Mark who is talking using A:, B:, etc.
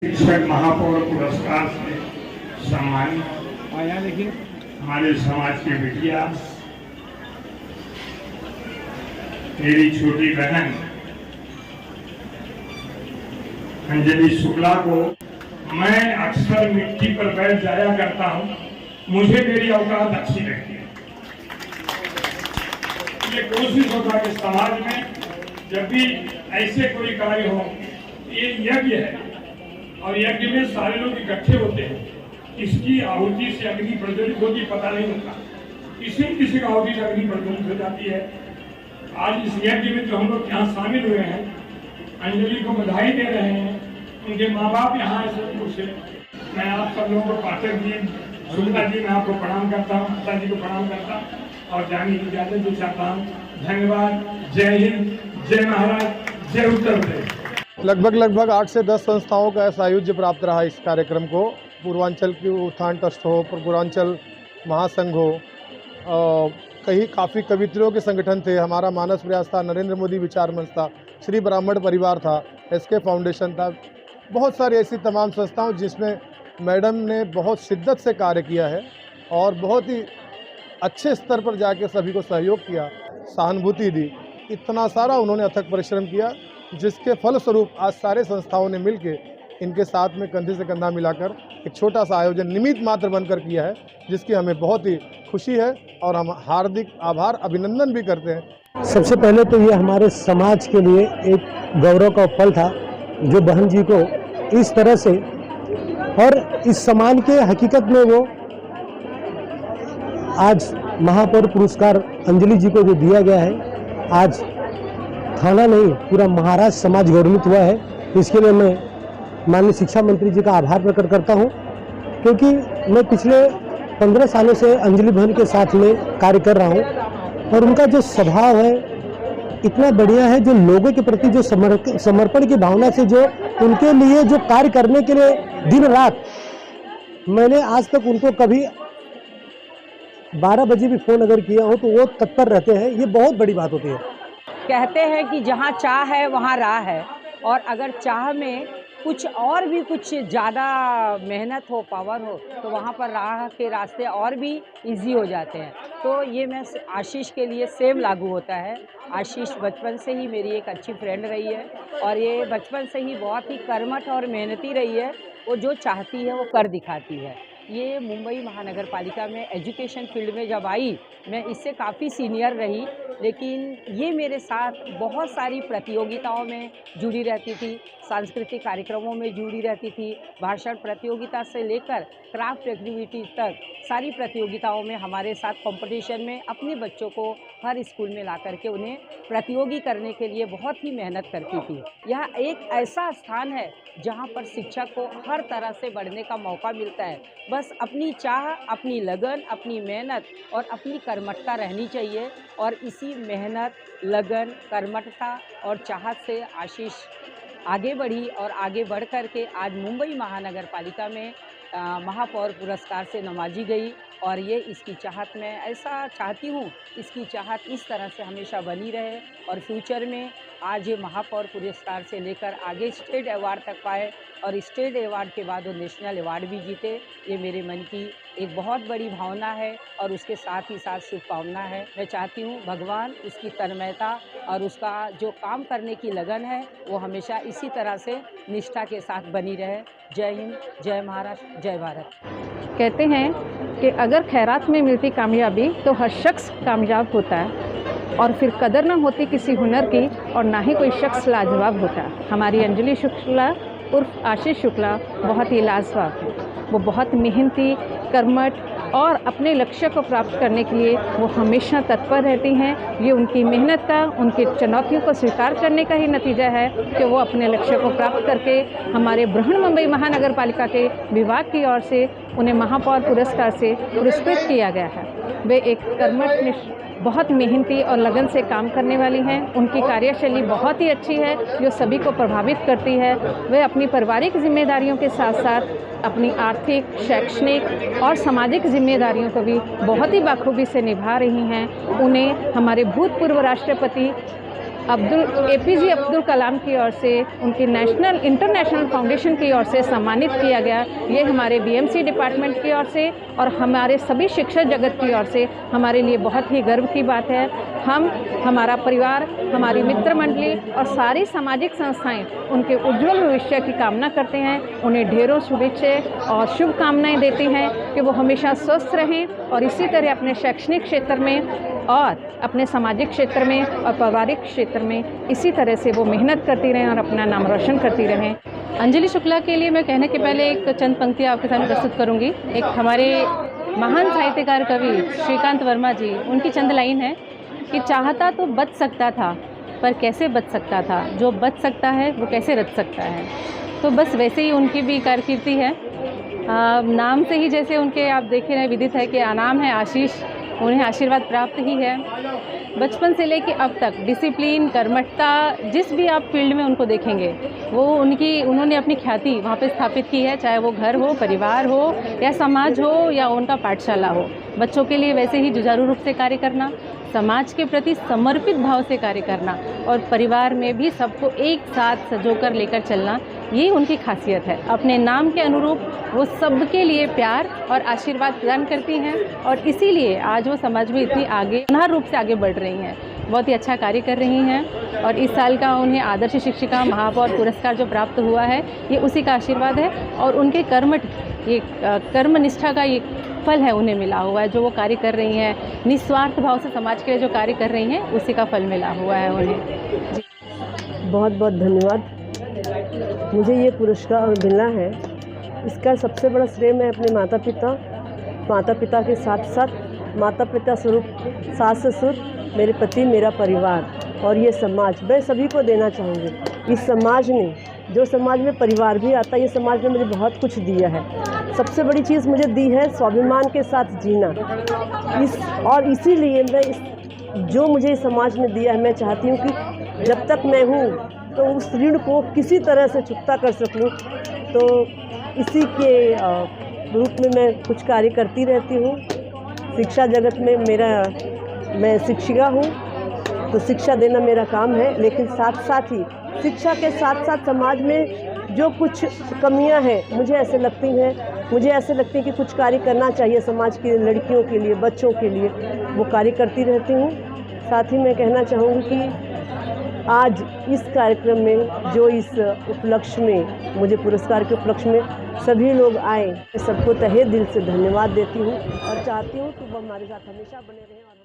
A: शिक्षक महापौर पुरस्कार से सम्मानित
B: आया देखिए
A: हमारे समाज की बिटिया मेरी छोटी बहन अंजलि शुक्ला को मैं अक्सर मिट्टी पर बैठ जाया करता हूं। मुझे मेरी औकात अच्छी लगती है। ये कोशिश होता है कि समाज में जब भी ऐसे कोई कार्य हो, ये यज्ञ है और यज्ञ में सारे लोग इकट्ठे होते हैं। किसकी आहुति से अग्नि प्रज्वलित होती पता नहीं होता, किसी का आहुति से अग्नि प्रज्वलित हो जाती है। आज इस यज्ञ में जो हम लोग यहाँ शामिल हुए हैं, अंजलि को बधाई दे रहे हैं। उनके माँ बाप यहाँ ऐसे रूप से मैं आप सब लोगों को, पाठक जी, शुक्ला जी, मैं आपको प्रणाम करता हूँ, माता जी को प्रणाम करता हूँ और जाने की इजाजत भी चाहता हूँ। धन्यवाद। जय हिंद, जय महाराज, जय उत्तर प्रदेश।
C: लगभग 8 से 10 संस्थाओं का सायुज्य प्राप्त रहा इस कार्यक्रम को। पूर्वांचल की उत्थान ट्रस्ट हो, पूर्वांचल महासंघ हो, काफ़ी कवित्रियों के संगठन थे, हमारा मानस प्रयास था, नरेंद्र मोदी विचार मंच था, श्री ब्राह्मण परिवार था, एसके फाउंडेशन था, बहुत सारी ऐसी तमाम संस्थाओं जिसमें मैडम ने बहुत शिद्दत से कार्य किया है और बहुत ही अच्छे स्तर पर जाके सभी को सहयोग किया, सहानुभूति दी। इतना सारा उन्होंने अथक परिश्रम किया, जिसके फलस्वरूप आज सारे संस्थाओं ने मिलकर इनके साथ में कंधे से कंधा मिलाकर एक छोटा सा आयोजन निमित्त मात्र बनकर किया है, जिसकी हमें बहुत ही खुशी है और हम हार्दिक आभार अभिनंदन भी करते हैं।
B: सबसे पहले तो ये हमारे समाज के लिए एक गौरव का पल था, जो बहन जी को इस तरह से और इस सम्मान के हकीकत में वो आज महापौर पुरस्कार अंजलि जी को जो दिया गया है, आज थाना नहीं पूरा महाराष्ट्र समाज गौरवित हुआ है। इसके लिए मैं माननीय शिक्षा मंत्री जी का आभार प्रकट करता हूं, क्योंकि मैं पिछले 15 सालों से अंजलि बहन के साथ में कार्य कर रहा हूं और उनका जो स्वभाव है इतना बढ़िया है, जो लोगों के प्रति जो समर्पण की भावना से जो उनके लिए जो कार्य करने के लिए दिन रात, मैंने आज तक उनको कभी 12 बजे भी फ़ोन अगर किया हो तो वो तत्पर रहते हैं। ये बहुत बड़ी बात होती है।
D: कहते हैं कि जहाँ चाह है वहाँ राह है, और अगर चाह में कुछ और भी कुछ ज़्यादा मेहनत हो, पावर हो, तो वहाँ पर राह के रास्ते और भी इजी हो जाते हैं। तो ये मैं आशीष के लिए सेम लागू होता है। आशीष बचपन से ही मेरी एक अच्छी फ्रेंड रही है और ये बचपन से ही बहुत ही कर्मठ और मेहनती रही है। वो जो चाहती है वो कर दिखाती है। ये मुंबई महानगर पालिका में एजुकेशन फील्ड में जब आई, मैं इससे काफ़ी सीनियर रही, लेकिन ये मेरे साथ बहुत सारी प्रतियोगिताओं में जुड़ी रहती थी, सांस्कृतिक कार्यक्रमों में जुड़ी रहती थी, भाषण प्रतियोगिता से लेकर क्राफ्ट एक्टिविटीज़ तक सारी प्रतियोगिताओं में हमारे साथ कंपटीशन में अपने बच्चों को हर स्कूल में ला करके उन्हें प्रतियोगी करने के लिए बहुत ही मेहनत करती थी। यह एक ऐसा स्थान है जहाँ पर शिक्षक को हर तरह से बढ़ने का मौका मिलता है। बस अपनी चाह, अपनी लगन, अपनी मेहनत और अपनी कर्मठता रहनी चाहिए, और इसी मेहनत, लगन, कर्मठता और चाहत से आशीष आगे बढ़ी और आगे बढ़ कर के आज मुंबई महानगर पालिका में महापौर पुरस्कार से नवाजी गई। और ये इसकी चाहत में ऐसा चाहती हूँ, इसकी चाहत इस तरह से हमेशा बनी रहे और फ्यूचर में आज ये महापौर पुरस्कार से लेकर आगे स्टेट अवार्ड तक पाए और स्टेट अवार्ड के बाद वो नेशनल अवार्ड भी जीते। ये मेरे मन की एक बहुत बड़ी भावना है और उसके साथ ही साथ शुभकामना है। मैं चाहती हूँ भगवान उसकी तन्मयता और उसका जो काम करने की लगन है वो हमेशा इसी तरह से निष्ठा के साथ बनी रहे। जय हिंद, जय महाराष्ट्र, जय भारत।
E: कहते हैं कि अगर खैरात में मिलती कामयाबी तो हर शख्स कामयाब होता है, और फिर कदर ना होती किसी हुनर की और ना ही कोई शख्स लाजवाब होता। हमारी अंजलि शुक्ला उर्फ आशीष शुक्ला बहुत ही लाजवाब है। वो बहुत मेहनती, कर्मठ और अपने लक्ष्य को प्राप्त करने के लिए वो हमेशा तत्पर रहती हैं। ये उनकी मेहनत का, उनकी चुनौतियों को स्वीकार करने का ही नतीजा है कि वो अपने लक्ष्य को प्राप्त करके हमारे बृहन मुंबई महानगर पालिका के विभाग की ओर से उन्हें महापौर पुरस्कार से पुरस्कृत किया गया है। वे एक कर्मठ, बहुत मेहनती और लगन से काम करने वाली हैं। उनकी कार्यशैली बहुत ही अच्छी है, जो सभी को प्रभावित करती है। वे अपनी पारिवारिक जिम्मेदारियों के साथ साथ अपनी आर्थिक, शैक्षणिक और सामाजिक जिम्मेदारियों को भी बहुत ही बाखूबी से निभा रही हैं। उन्हें हमारे भूतपूर्व राष्ट्रपति APJ अब्दुल कलाम की ओर से, उनकी नेशनल इंटरनेशनल फाउंडेशन की ओर से सम्मानित किया गया। ये हमारे BMC डिपार्टमेंट की ओर से और हमारे सभी शिक्षा जगत की ओर से हमारे लिए बहुत ही गर्व की बात है। हम, हमारा परिवार, हमारी मित्र मंडली और सारी सामाजिक संस्थाएं उनके उज्जवल भविष्य की कामना करते हैं। उन्हें ढेरों शुभेच्छा और शुभकामनाएं देते हैं कि वो हमेशा स्वस्थ रहें और इसी तरह अपने शैक्षणिक क्षेत्र में और अपने सामाजिक क्षेत्र में और पारिवारिक क्षेत्र में इसी तरह से वो मेहनत करती रहें और अपना नाम रोशन करती रहें।
F: अंजलि शुक्ला के लिए मैं कहने के पहले एक चंद पंक्तियाँ आपके सामने प्रस्तुत करूँगी। एक हमारे महान साहित्यकार कवि श्रीकांत वर्मा जी, उनकी चंद लाइन है कि चाहता तो बच सकता था पर कैसे बच सकता था, जो बच सकता है वो कैसे रच सकता है। तो बस वैसे ही उनकी भी कारकिर्दी है। नाम से ही जैसे उनके आप देख रहे हैं विदित है कि नाम है आशीष, उन्हें आशीर्वाद प्राप्त ही है। बचपन से लेकर अब तक डिसिप्लिन, कर्मठता, जिस भी आप फील्ड में उनको देखेंगे वो उन्होंने अपनी ख्याति वहाँ पे स्थापित की है, चाहे वो घर हो, परिवार हो या समाज हो या उनका पाठशाला हो। बच्चों के लिए वैसे ही जुझारू रूप से कार्य करना, समाज के प्रति समर्पित भाव से कार्य करना और परिवार में भी सबको एक साथ सजोकर लेकर चलना, ये उनकी खासियत है। अपने नाम के अनुरूप वो सबके लिए प्यार और आशीर्वाद प्रदान करती हैं और इसीलिए आज वो समाज में इतनी आगे पुनः रूप से आगे बढ़ रही हैं, बहुत ही अच्छा कार्य कर रही हैं। और इस साल का उन्हें आदर्श शिक्षिका महापौर पुरस्कार जो प्राप्त हुआ है, ये उसी का आशीर्वाद है और उनके कर्मनिष्ठा का ये फल है उन्हें मिला हुआ है। जो वो कार्य कर रही हैं, निस्वार्थ भाव से समाज के लिए जो कार्य कर रही हैं, उसी का फल मिला हुआ है उन्हें। जी,
G: बहुत बहुत धन्यवाद। मुझे ये पुरस्कार मिला है, इसका सबसे बड़ा श्रेय मैं अपने माता पिता के साथ साथ माता पिता स्वरूप सास ससुर, मेरे पति, मेरा परिवार और ये समाज, मैं सभी को देना चाहूँगी। इस समाज ने, जो समाज में परिवार भी आता है, ये समाज ने मुझे बहुत कुछ दिया है। सबसे बड़ी चीज़ मुझे दी है स्वाभिमान के साथ जीना। और इसीलिए मैं जो मुझे समाज ने दिया है, मैं चाहती हूँ कि जब तक मैं हूँ तो उस ऋण को किसी तरह से चुकता कर सकूं। तो इसी के रूप में मैं कुछ कार्य करती रहती हूँ। शिक्षा जगत में मैं शिक्षिका हूँ, तो शिक्षा देना मेरा काम है, लेकिन साथ साथ ही शिक्षा के साथ साथ समाज में जो कुछ कमियां हैं मुझे ऐसे लगती हैं कि कुछ कार्य करना चाहिए समाज की लड़कियों के लिए, बच्चों के लिए, वो कार्य करती रहती हूँ। साथ ही मैं कहना चाहूँगी कि आज इस कार्यक्रम में जो इस उपलक्ष्य में, मुझे पुरस्कार के उपलक्ष्य में सभी लोग आए, मैं सबको तहे दिल से धन्यवाद देती हूँ और चाहती हूँ कि वो हमारे साथ हमेशा बने रहें।